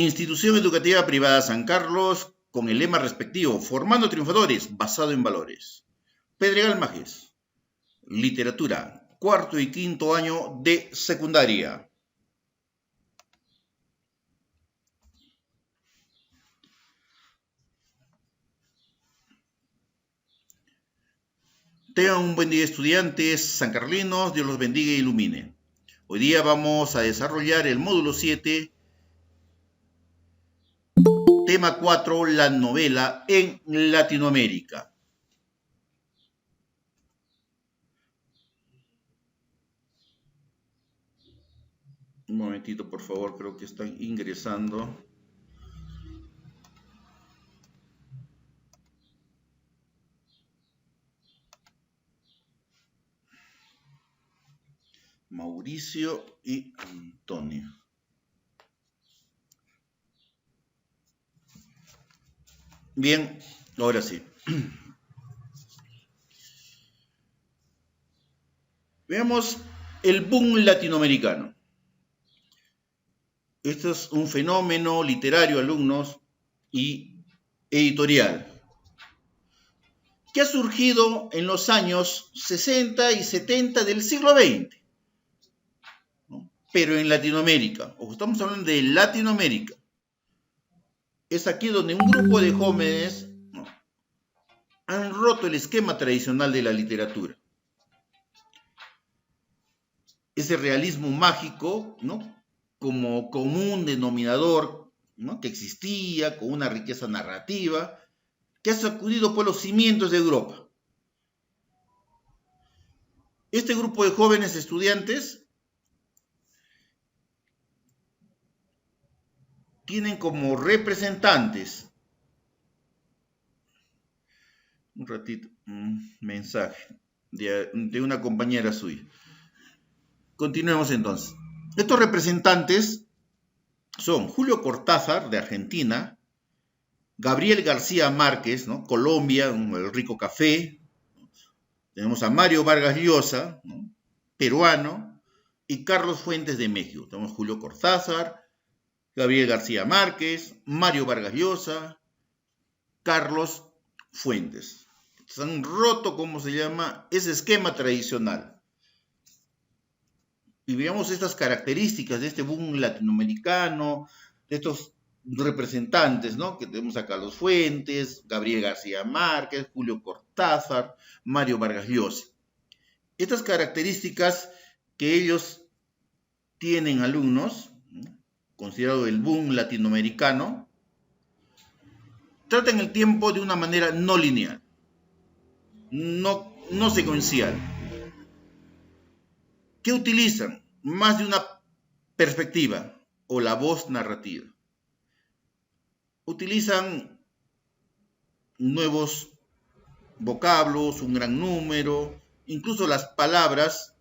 Institución Educativa Privada San Carlos, con el lema respectivo, Formando Triunfadores, basado en valores. Pedregal Majes, literatura, cuarto y quinto año de secundaria. Tengan un buen día, estudiantes sancarlinos, Dios los bendiga e ilumine. Hoy día vamos a desarrollar el módulo 7, tema 4, la novela en Latinoamérica. Un momentito, por favor, creo que están ingresando. Mauricio y Antonio. Bien, ahora sí. Veamos el boom latinoamericano. Esto es un fenómeno literario, alumnos, y editorial, que ha surgido en los años 60 y 70 del siglo XX, ¿no? Pero en Latinoamérica, o estamos hablando de Latinoamérica. Es aquí donde un grupo de jóvenes, ¿no?, han roto el esquema tradicional de la literatura. Ese realismo mágico, ¿no?, como común denominador, ¿no?, que existía, con una riqueza narrativa, que ha sacudido por los cimientos de Europa. Este grupo de jóvenes estudiantes tienen como representantes, un ratito, un mensaje de una compañera suya. Continuemos entonces. Estos representantes son Julio Cortázar, de Argentina, Gabriel García Márquez, ¿no?, Colombia, el rico café. Tenemos a Mario Vargas Llosa, ¿no?, peruano, y Carlos Fuentes, de México. Tenemos Julio Cortázar, Gabriel García Márquez, Mario Vargas Llosa, Carlos Fuentes. Se han roto, ¿cómo se llama?, ese esquema tradicional. Y veamos estas características de este boom latinoamericano, de estos representantes, ¿no?, que tenemos a Carlos Fuentes, Gabriel García Márquez, Julio Cortázar, Mario Vargas Llosa. Estas características que ellos tienen, alumnos, ¿no?, considerado el boom latinoamericano, tratan el tiempo de una manera no lineal, no secuencial. ¿Qué utilizan? Más de una perspectiva o la voz narrativa. Utilizan nuevos vocablos, un gran número, incluso las palabras,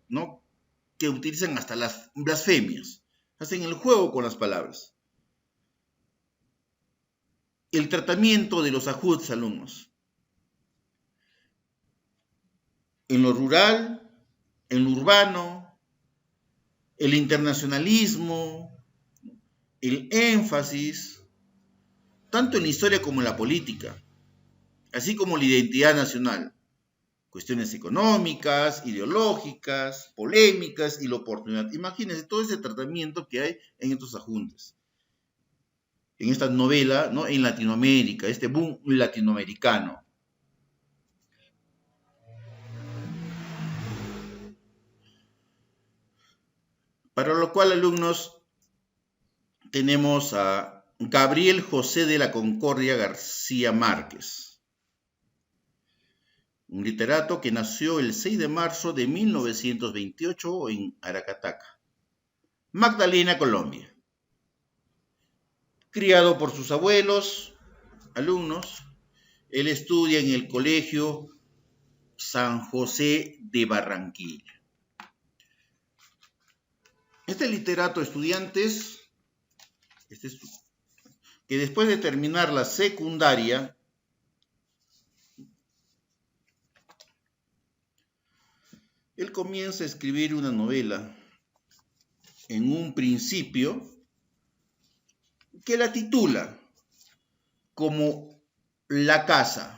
¿no?, que utilizan hasta las blasfemias. Hacen el juego con las palabras. El tratamiento de los ajuts, alumnos. En lo rural, en lo urbano, el internacionalismo, el énfasis, tanto en la historia como en la política, así como la identidad nacional, cuestiones económicas, ideológicas, polémicas y la oportunidad. Imagínense todo ese tratamiento que hay en estos ajuntes, en esta novela, ¿no?, en Latinoamérica, este boom latinoamericano. Para lo cual, alumnos, tenemos a Gabriel José de la Concordia García Márquez, un literato que nació el 6 de marzo de 1928 en Aracataca, Magdalena, Colombia. Criado por sus abuelos, alumnos, él estudia en el Colegio San José de Barranquilla. Este literato, estudiantes, que después de terminar la secundaria, él comienza a escribir una novela. En un principio, que la titula como La Casa.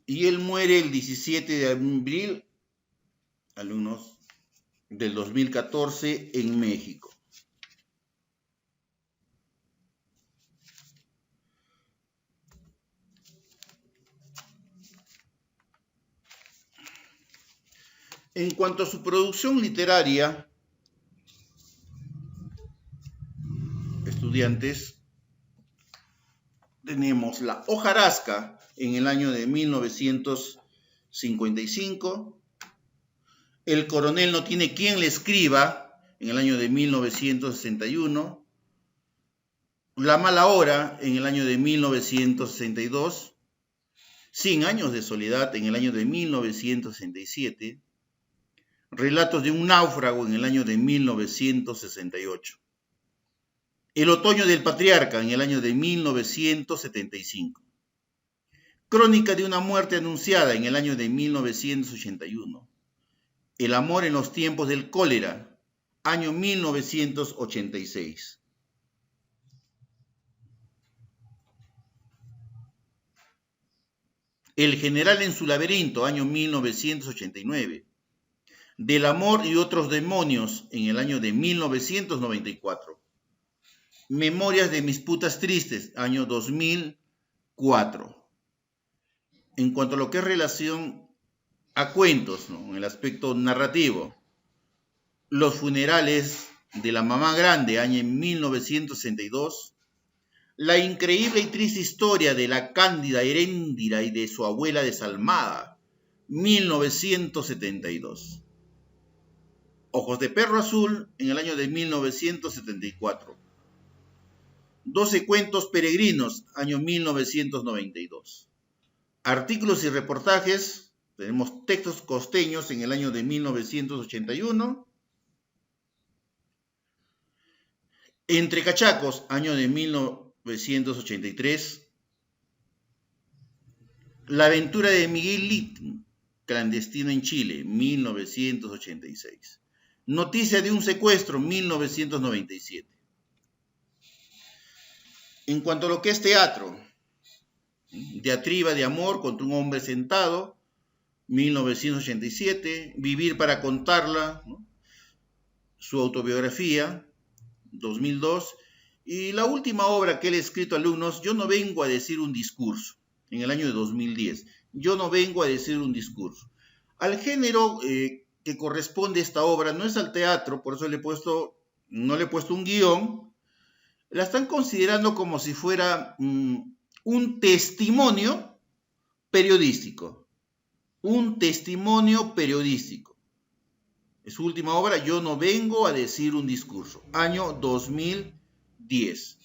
Y él muere el 17 de abril, alumnos, del 2014 en México. En cuanto a su producción literaria, estudiantes, tenemos La hojarasca en el año de 1955, El coronel no tiene quien le escriba en el año de 1961, La mala hora en el año de 1962, 100 años de soledad en el año de 1967, Relatos de un náufrago en el año de 1968. El otoño del patriarca en el año de 1975. Crónica de una muerte anunciada en el año de 1981. El amor en los tiempos del cólera, año 1986. El general en su laberinto, año 1989. Del amor y otros demonios en el año de 1994. Memorias de mis putas tristes, año 2004. En cuanto a lo que es relación a cuentos, ¿no?, en el aspecto narrativo, Los funerales de la mamá grande, año 1962. La increíble y triste historia de la Cándida Heréndira y de su abuela desalmada, 1972. Ojos de perro azul en el año de 1974. 12 cuentos peregrinos, año 1992. Artículos y reportajes, tenemos Textos costeños en el año de 1981. Entre cachacos, año de 1983. La aventura de Miguel Littin, clandestino en Chile, 1986. Noticia de un secuestro, 1997. En cuanto a lo que es teatro, Diatriba de amor contra un hombre sentado, 1987. Vivir para contarla, ¿no?, su autobiografía, 2002. Y la última obra que él ha escrito a alumnos, Yo no vengo a decir un discurso, en el año de 2010. Yo no vengo a decir un discurso. Al género que corresponde esta obra no es al teatro, por eso no le he puesto un guión. La están considerando como si fuera un testimonio periodístico. Un testimonio periodístico. Es su última obra, Yo no vengo a decir un discurso, año 2010.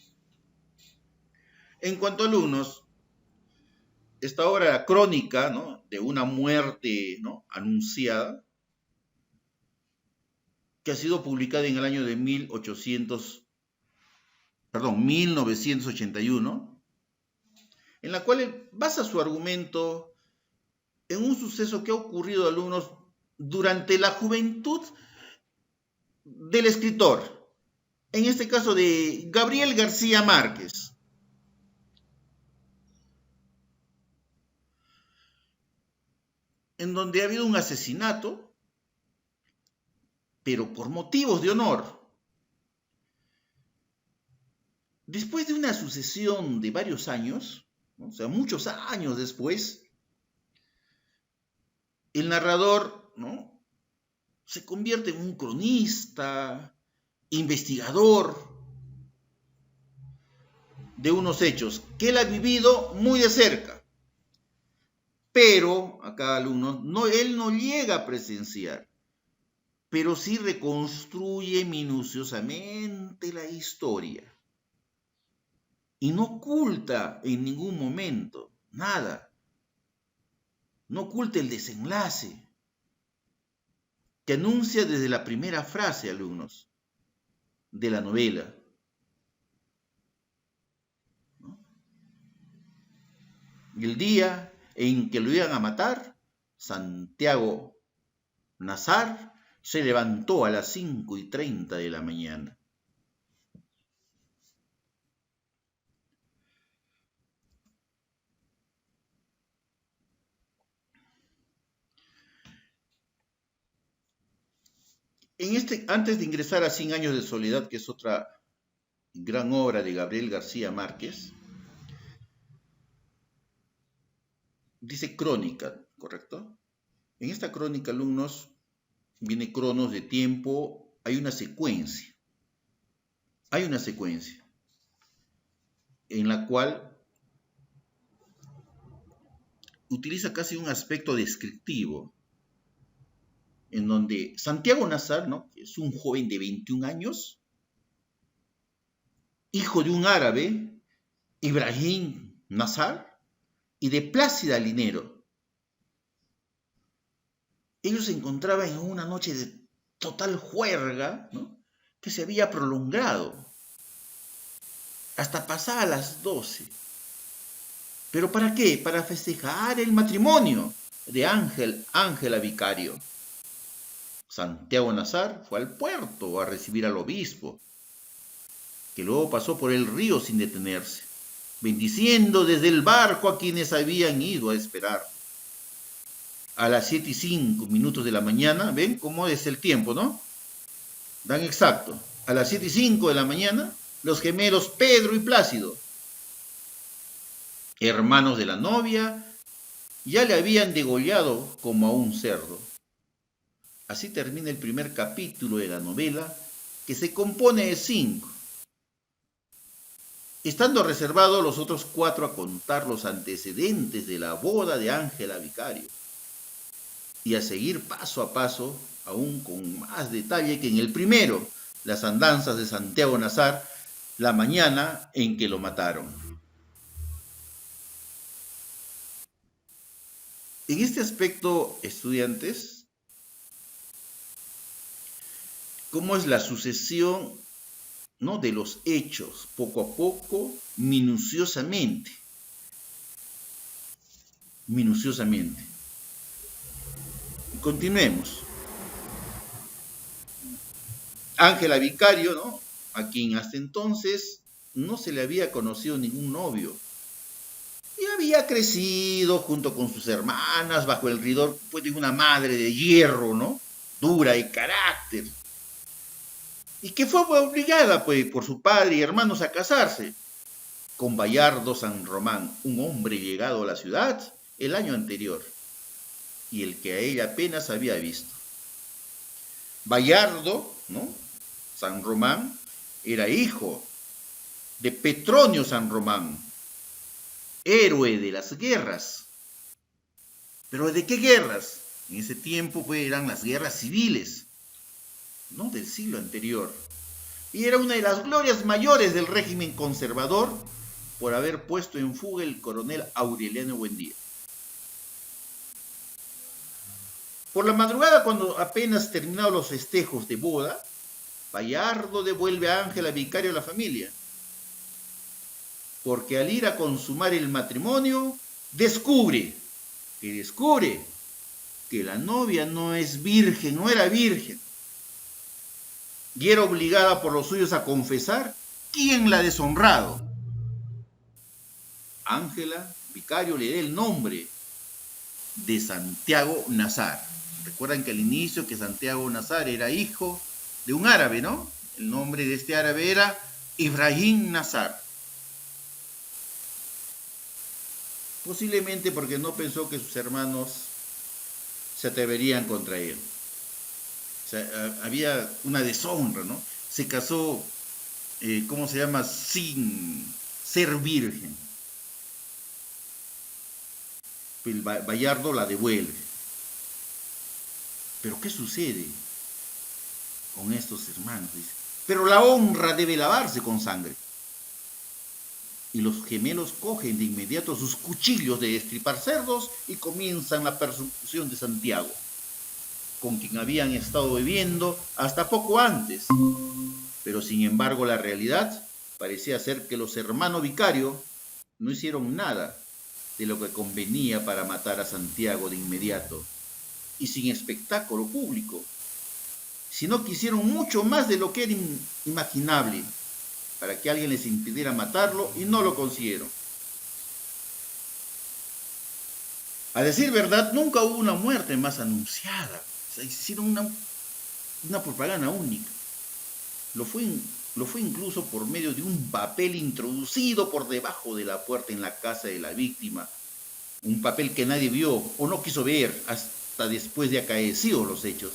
En cuanto a alumnos, esta obra crónica, ¿no?, de una muerte, ¿no?, anunciada, que ha sido publicada en el año de 1981, en la cual él basa su argumento en un suceso que ha ocurrido a alumnos durante la juventud del escritor, en este caso de Gabriel García Márquez. En donde ha habido un asesinato, pero por motivos de honor. Después de una sucesión de varios años, ¿no?, o sea, muchos años después, el narrador, ¿no?, se convierte en un cronista, investigador de unos hechos que él ha vivido muy de cerca. Pero, acá alumnos, él no llega a presenciar, pero sí reconstruye minuciosamente la historia. Y no oculta en ningún momento nada. No oculta el desenlace, que anuncia desde la primera frase, alumnos, de la novela. El día en que lo iban a matar, Santiago Nazar se levantó a las 5:30 de la mañana. Antes de ingresar a 100 años de soledad, que es otra gran obra de Gabriel García Márquez, dice crónica, ¿correcto? En esta crónica, alumnos, viene cronos de tiempo, hay una secuencia en la cual utiliza casi un aspecto descriptivo, en donde Santiago Nazar, ¿no?, que es un joven de 21 años, hijo de un árabe, Ibrahim Nazar, y de Plácida Linero. Ellos se encontraban en una noche de total juerga, ¿no?, que se había prolongado hasta pasar a las 12. ¿Pero para qué? Para festejar el matrimonio de Ángela Vicario. Santiago Nazar fue al puerto a recibir al obispo, que luego pasó por el río sin detenerse, bendiciendo desde el barco a quienes habían ido a esperar. A las 7:05 de la mañana, ¿ven cómo es el tiempo, no? Dan exacto. A las 7:05 de la mañana, los gemelos Pedro y Plácido, hermanos de la novia, ya le habían degollado como a un cerdo. Así termina el primer capítulo de la novela, que se compone de 5, estando reservados los otros 4 a contar los antecedentes de la boda de Ángela Vicario, y a seguir paso a paso, aún con más detalle que en el primero, las andanzas de Santiago Nazar, la mañana en que lo mataron. En este aspecto, estudiantes, ¿cómo es la sucesión, ¿no?, de los hechos, poco a poco, minuciosamente? Continuemos. Ángela Vicario, ¿no?, a quien hasta entonces no se le había conocido ningún novio, y había crecido junto con sus hermanas bajo el rigor, pues, de una madre de hierro, ¿no?, dura de carácter, y que fue obligada, pues, por su padre y hermanos a casarse con Bayardo San Román, un hombre llegado a la ciudad el año anterior, y el que a ella apenas había visto. Bayardo, ¿no?, San Román, era hijo de Petronio San Román, héroe de las guerras. ¿Pero de qué guerras? En ese tiempo, pues, eran las guerras civiles, ¿no?, del siglo anterior. Y era una de las glorias mayores del régimen conservador por haber puesto en fuga el coronel Aureliano Buendía. Por la madrugada, cuando apenas terminaron los festejos de boda, Bayardo devuelve a Ángela Vicario a la familia, porque al ir a consumar el matrimonio, descubre que la novia no es virgen, no era virgen, y era obligada por los suyos a confesar quién la ha deshonrado. Ángela Vicario le da el nombre de Santiago Nazar. Recuerdan que al inicio que Santiago Nazar era hijo de un árabe, ¿no? El nombre de este árabe era Ibrahim Nazar. Posiblemente porque no pensó que sus hermanos se atreverían contra él. O sea, había una deshonra, ¿no? Se casó, ¿cómo se llama?, sin ser virgen. El Bayardo la devuelve. ¿Pero qué sucede con estos hermanos? Dice, pero la honra debe lavarse con sangre. Y los gemelos cogen de inmediato sus cuchillos de destripar cerdos y comienzan la persecución de Santiago, con quien habían estado viviendo hasta poco antes. Pero sin embargo la realidad parecía ser que los hermanos Vicario no hicieron nada de lo que convenía para matar a Santiago de inmediato y sin espectáculo público, sino que hicieron mucho más de lo que era imaginable para que alguien les impidiera matarlo, y no lo consiguieron. A decir verdad, nunca hubo una muerte más anunciada. O sea, hicieron una propaganda única. Lo fue, lo fue incluso por medio de un papel introducido por debajo de la puerta en la casa de la víctima, un papel que nadie vio o no quiso ver hasta después de acaecidos los hechos.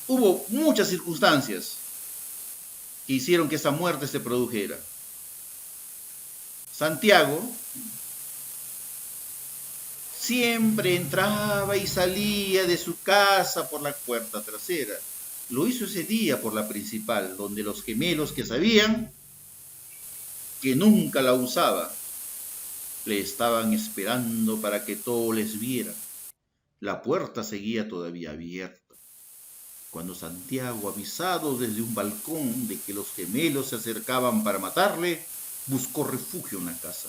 Hubo muchas circunstancias que hicieron que esa muerte se produjera. Santiago siempre entraba y salía de su casa por la puerta trasera. Lo hizo ese día por la principal, donde los gemelos que sabían que nunca la usaba, le estaban esperando para que todo les viera. La puerta seguía todavía abierta. Cuando Santiago, avisado desde un balcón de que los gemelos se acercaban para matarle, buscó refugio en la casa.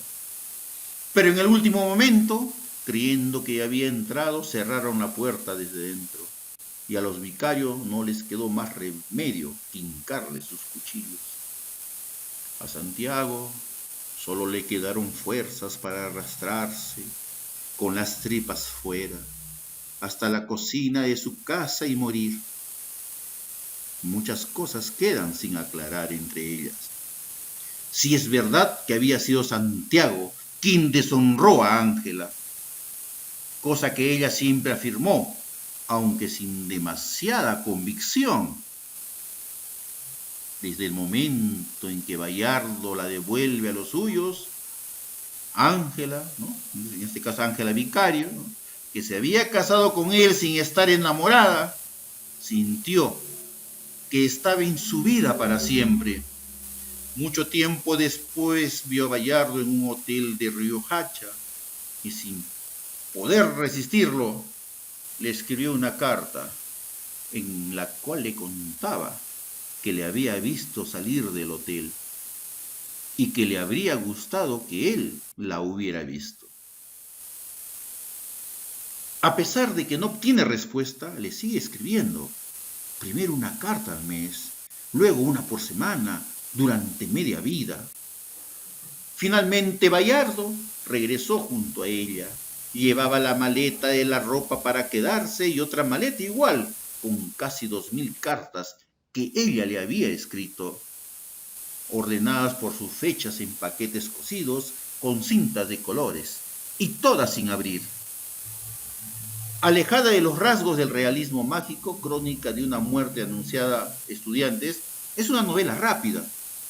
Pero en el último momento, creyendo que había entrado, cerraron la puerta desde dentro, y a los vicarios no les quedó más remedio que hincarle sus cuchillos. A Santiago solo le quedaron fuerzas para arrastrarse, con las tripas fuera, hasta la cocina de su casa y morir. Muchas cosas quedan sin aclarar entre ellas. Si es verdad que había sido Santiago quien deshonró a Ángela, cosa que ella siempre afirmó, aunque sin demasiada convicción. Desde el momento en que Bayardo la devuelve a los suyos, Ángela, ¿no?, en este caso Ángela Vicario, ¿no?, que se había casado con él sin estar enamorada, sintió que estaba en su vida para siempre. Mucho tiempo después vio a Bayardo en un hotel de Riohacha y sin poder resistirlo, le escribió una carta en la cual le contaba que le había visto salir del hotel y que le habría gustado que él la hubiera visto. A pesar de que no obtiene respuesta, le sigue escribiendo. Primero una carta al mes, luego una por semana, durante media vida. Finalmente Bayardo regresó junto a ella. Llevaba la maleta de la ropa para quedarse y otra maleta igual, con casi 2000 cartas que ella le había escrito, ordenadas por sus fechas en paquetes cosidos con cintas de colores, y todas sin abrir. Alejada de los rasgos del realismo mágico, Crónica de una muerte anunciada, Estudiantes, es una novela rápida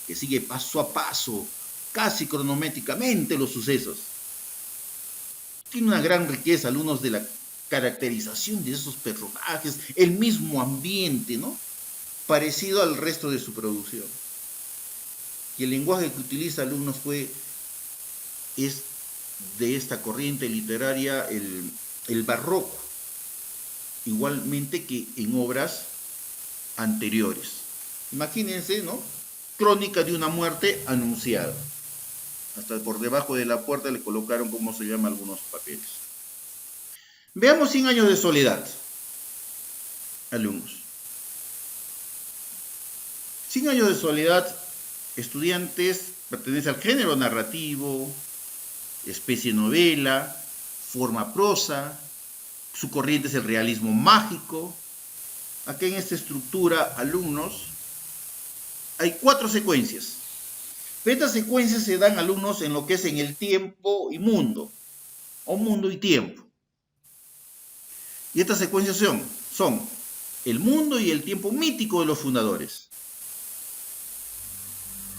que sigue paso a paso, casi cronométricamente, los sucesos. Tiene una gran riqueza, algunos de la caracterización de esos personajes, el mismo ambiente, ¿no?, parecido al resto de su producción. Y el lenguaje que utiliza Alumnos es de esta corriente literaria, el barroco, igualmente que en obras anteriores. Imagínense, ¿no?, Crónica de una muerte anunciada. Hasta por debajo de la puerta le colocaron, como se llama, algunos papeles. Veamos 100 años de soledad, alumnos. 100 años de soledad, Estudiantes, pertenece al género narrativo, especie novela, forma prosa, su corriente es el realismo mágico. Aquí en esta estructura, alumnos, hay 4 secuencias. Estas secuencias se dan, alumnos, en lo que es en el tiempo y mundo, o mundo y tiempo. Y estas secuencias son el mundo y el tiempo mítico de los fundadores,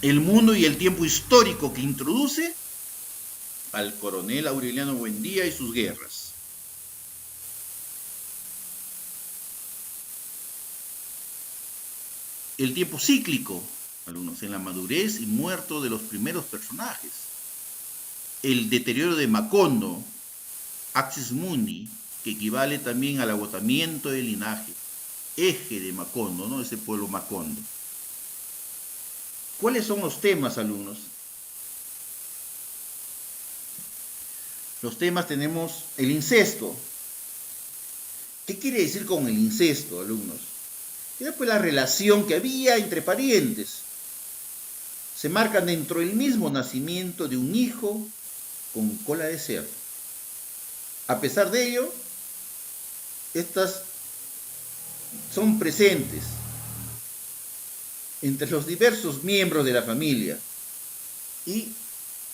el mundo y el tiempo histórico que introduce al coronel Aureliano Buendía y sus guerras, el tiempo cíclico, alumnos, en la madurez y muerto de los primeros personajes, el deterioro de Macondo, Axis Mundi, que equivale también al agotamiento del linaje, eje de Macondo, ¿no?, ese pueblo Macondo. ¿Cuáles son los temas, alumnos? Los temas tenemos el incesto. ¿Qué quiere decir con el incesto, alumnos? Era pues la relación que había entre parientes. Se marcan dentro del mismo nacimiento de un hijo con cola de cerdo. A pesar de ello, estas son presentes entre los diversos miembros de la familia y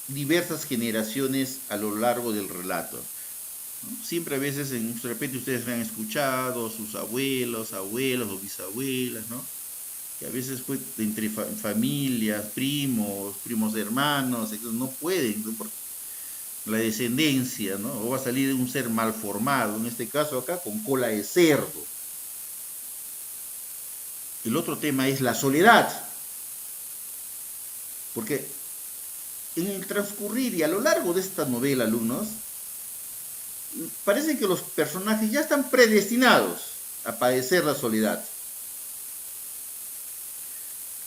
diversas generaciones a lo largo del relato. Siempre a veces, de repente ustedes han escuchado sus abuelos o bisabuelas, ¿no? Que a veces pues, entre familias, primos hermanos, no pueden, ¿no? Por la descendencia, ¿no? O va a salir un ser mal formado, en este caso acá con cola de cerdo. El otro tema es la soledad, porque en el transcurrir y a lo largo de esta novela, alumnos, parece que los personajes ya están predestinados a padecer la soledad,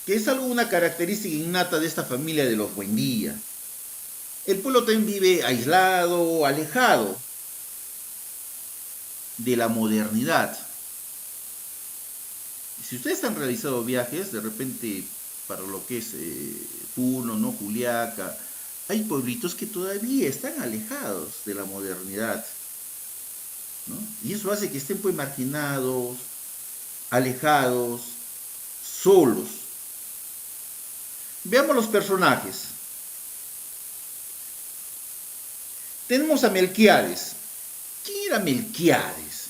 que es una característica innata de esta familia de los Buendía. El pueblo también vive aislado, alejado de la modernidad. Si ustedes han realizado viajes, de repente para lo que es Puno, ¿no? Juliaca, hay pueblitos que todavía están alejados de la modernidad, ¿no? Y eso hace que estén pues marginados, alejados, solos. Veamos los personajes. Tenemos a Melquiades. ¿Quién era Melquiades?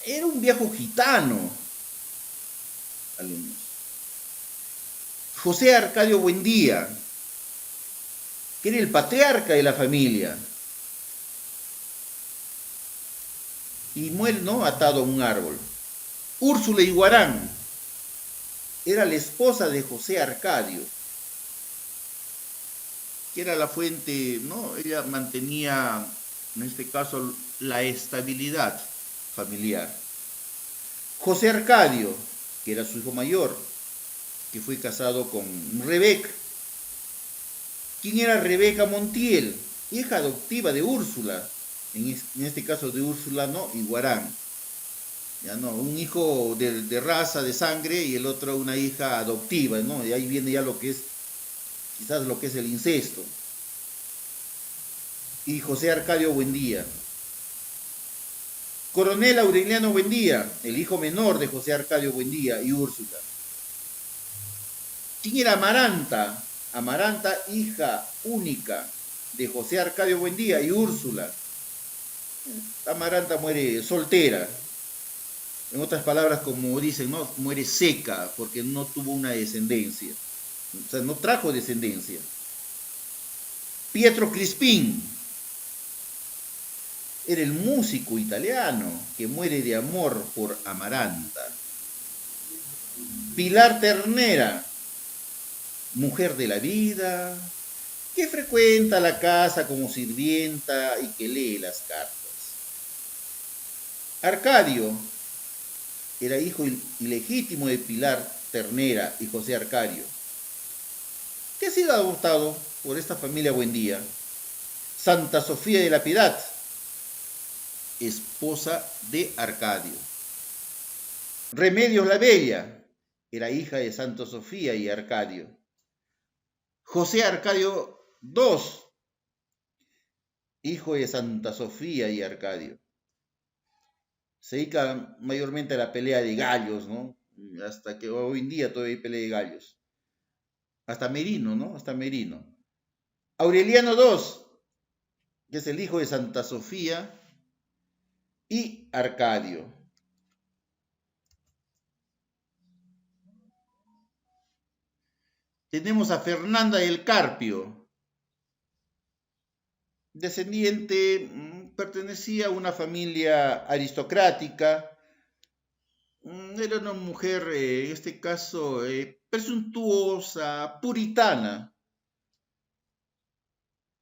Era un viejo gitano, alumnos. José Arcadio Buendía, que era el patriarca de la familia, y muere, ¿no?, atado a un árbol. Úrsula Iguarán era la esposa de José Arcadio, que era la fuente, ¿no? Ella mantenía, en este caso, la estabilidad familiar. José Arcadio, que era su hijo mayor, que fue casado con Rebeca. ¿Quién era Rebeca Montiel? Hija adoptiva de Úrsula, en este caso de Úrsula, ¿no?, Iguarán. Ya no, un hijo de raza, de sangre, y el otro una hija adoptiva, ¿no? Y ahí viene ya lo que es, quizás lo que es el incesto. Y José Arcadio Buendía. Coronel Aureliano Buendía, el hijo menor de José Arcadio Buendía y Úrsula. ¿Quién era Amaranta? Amaranta, hija única de José Arcadio Buendía y Úrsula. Amaranta muere soltera. En otras palabras, como dicen, ¿no?, muere seca porque no tuvo una descendencia. O sea, no trajo descendencia. Pietro Crispín era el músico italiano que muere de amor por Amaranta. Pilar Ternera, mujer de la vida, que frecuenta la casa como sirvienta y que lee las cartas. Arcadio era hijo ilegítimo de Pilar Ternera y José Arcadio, que ha sido adoptado por esta familia Buendía. Santa Sofía de la Piedad, esposa de Arcadio. Remedios la Bella, era hija de Santa Sofía y Arcadio. José Arcadio II, hijo de Santa Sofía y Arcadio. Se dedica mayormente a la pelea de gallos, ¿no? Hasta que hoy en día todavía hay pelea de gallos. Hasta Merino, ¿no? Hasta Merino. Aureliano II, que es el hijo de Santa Sofía y Arcadio. Tenemos a Fernanda del Carpio, descendiente, pertenecía a una familia aristocrática. Era una mujer, en este caso, presuntuosa, puritana.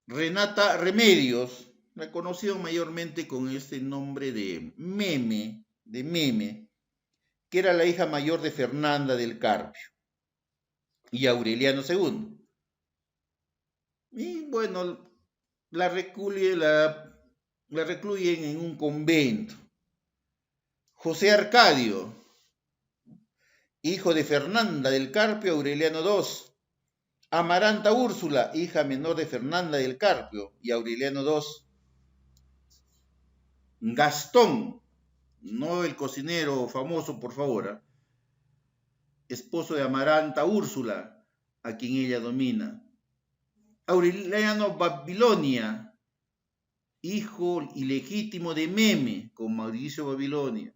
Renata Remedios, la conocieron mayormente con este nombre de Meme, que era la hija mayor de Fernanda del Carpio y Aureliano II. Y bueno, la recluyen en un convento. José Arcadio, hijo de Fernanda del Carpio, Aureliano II. Amaranta Úrsula, hija menor de Fernanda del Carpio y Aureliano II. Gastón, no el cocinero famoso, por favor, ¿eh? Esposo de Amaranta Úrsula, a quien ella domina. Aureliano Babilonia, hijo ilegítimo de Meme, con Mauricio Babilonia.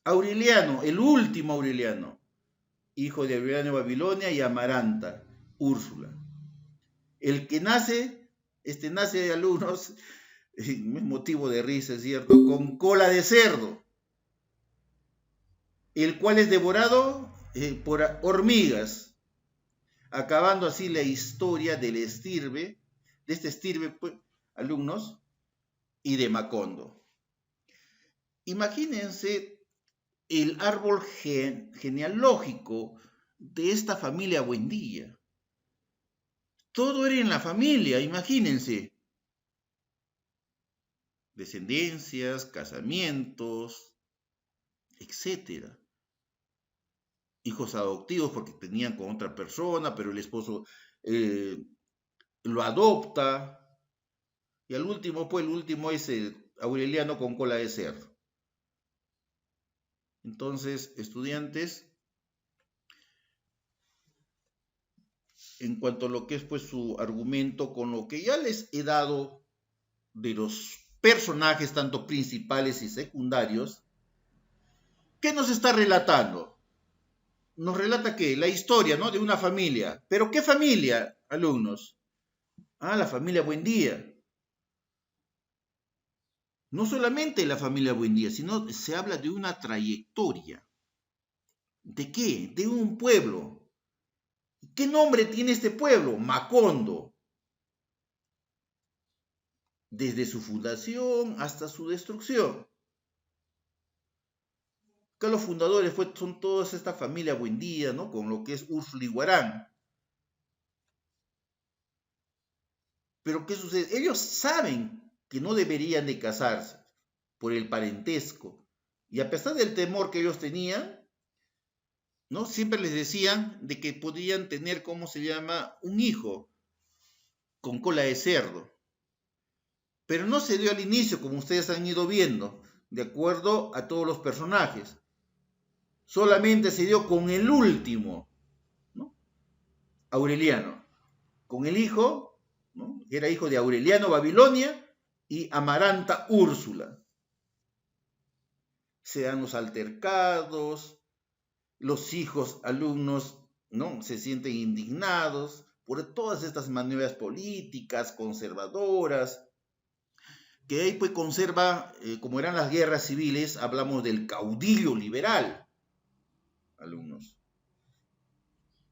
Aureliano, el último Aureliano, hijo de Aureliano Babilonia y Amaranta Úrsula. El que nace, nace de alumnos, es motivo de risa, es cierto, con cola de cerdo, el cual es devorado por hormigas, acabando así la historia del estirbe, de este estirbe, pues, alumnos, y de Macondo. Imagínense el árbol genealógico de esta familia Buendía. Todo era en la familia, imagínense. Descendencias, casamientos, etc. Hijos adoptivos porque tenían con otra persona, pero el esposo lo adopta. Y al último, pues el último es el Aureliano con cola de cerdo. Entonces, estudiantes, en cuanto a lo que es pues su argumento, con lo que ya les he dado de los personajes tanto principales y secundarios, ¿qué nos está relatando? Nos relata que la historia, ¿no?, de una familia. ¿Pero qué familia, alumnos? La familia Buendía. No solamente la familia Buendía, sino se habla de una trayectoria. ¿De qué? De un pueblo. ¿Qué nombre tiene este pueblo? Macondo. Desde su fundación hasta su destrucción. Acá los fundadores son toda esta familia Buendía, ¿no?, con lo que es Úrsula y Guarán. Pero ¿qué sucede? Ellos saben que no deberían de casarse por el parentesco. Y a pesar del temor que ellos tenían, ¿no?, siempre les decían de que podían tener, ¿cómo se llama?, un hijo con cola de cerdo. Pero no se dio al inicio, como ustedes han ido viendo, de acuerdo a todos los personajes. Solamente se dio con el último, ¿no?, Aureliano, con el hijo, ¿no?, era hijo de Aureliano Babilonia y Amaranta Úrsula. Se dan los altercados, los hijos alumnos, ¿no?, se sienten indignados por todas estas maniobras políticas conservadoras, que ahí pues conserva, como eran las guerras civiles, hablamos del caudillo liberal, alumnos.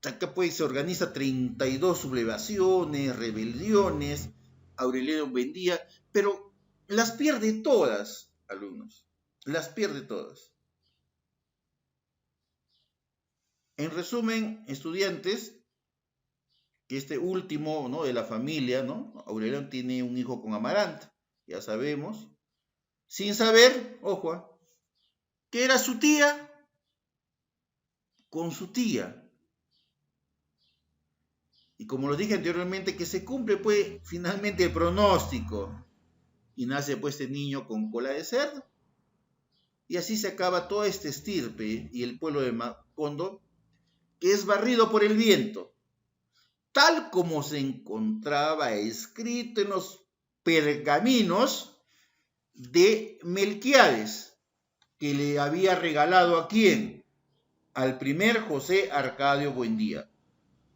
Acá pues se organiza 32 sublevaciones, rebeliones, Aureliano Buendía, pero las pierde todas, alumnos, las pierde todas. En resumen, estudiantes, que este último, ¿no?, de la familia, ¿no?, Aureliano tiene un hijo con Amaranta, ya sabemos, sin saber, ojo, que era su tía con su tía. Y como lo dije anteriormente, que se cumple pues finalmente el pronóstico y nace pues este niño con cola de cerdo. Y así se acaba toda esta estirpe y el pueblo de Macondo, que es barrido por el viento, tal como se encontraba escrito en los pergaminos de Melquiades, que le había regalado ¿a quién? Al primer José Arcadio Buendía.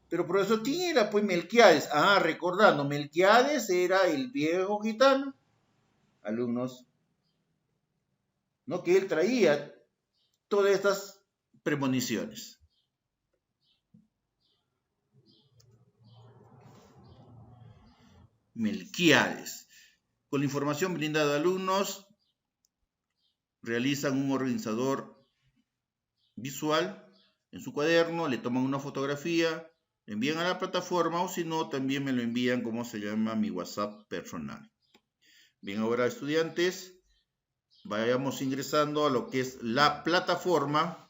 Pero profesor, ¿quién era pues Melquiades? Recordando, Melquiades era el viejo gitano, alumnos, ¿no?, que él traía todas estas premoniciones. Melquiades. Con la información brindada a alumnos, realizan un organizador visual en su cuaderno, le toman una fotografía, envían a la plataforma, o si no, también me lo envían, como se llama, mi WhatsApp personal. Bien, ahora estudiantes, vayamos ingresando a lo que es la plataforma